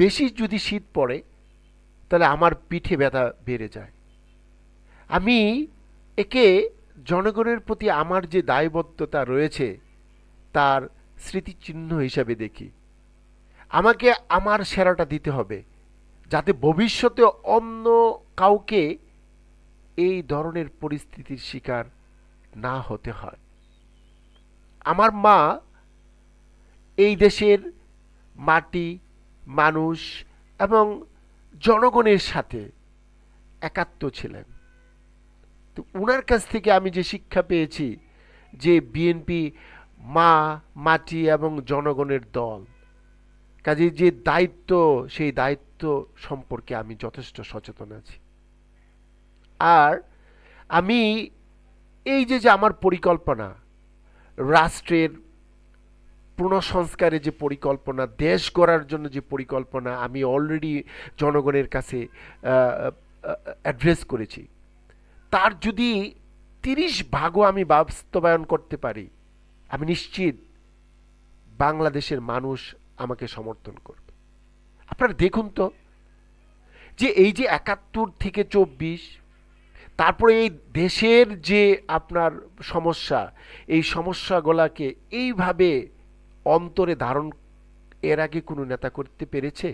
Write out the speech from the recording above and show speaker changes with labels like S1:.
S1: বেশি যদি শীত পড়ে তাহলে আমার পিঠে ব্যথা বেড়ে যায়। আমি একে জনগণের প্রতি আমার যে দায়বদ্ধতা রয়েছে তার স্মৃতিচিহ্ন হিসাবে দেখি। আমাকে আমার সেরাটা দিতে হবে যাতে ভবিষ্যতে অন্য কাউকে এই ধরনের পরিস্থিতির শিকার না হতে হয়। আমার মা এই দেশের মাটি, মানুষ এবং জনগণের সাথে একাত্ম ছিলেন। তো উনার কাছ থেকে আমি যে শিক্ষা পেয়েছি যে বিএনপি মা, মাটি এবং জনগণের দল, কাজে যে দায়িত্ব, সেই দায়িত্ব সম্পর্কে আমি যথেষ্ট সচেতন আছি। আর আমি এই যে যে আমার পরিকল্পনা, রাষ্ট্রের পুনঃসংস্কারের যে পরিকল্পনা, দেশ গড়ার জন্য যে পরিকল্পনা আমি অলরেডি জনগণের কাছে অ্যাড্রেস করেছি, তার যদি 30 ভাগও আমি বাস্তবায়ন করতে পারি, আমি নিশ্চিত বাংলাদেশের মানুষ আমাকে সমর্থন করবে। আপনারা দেখুন তো, যে এই যে 71 থেকে 24, তারপরে এই দেশের যে আপনার সমস্যা, এই সমস্যাগুলোকে এইভাবে অন্তরে ধারণ এর আগে কোনো নেতা করতে পেরেছে?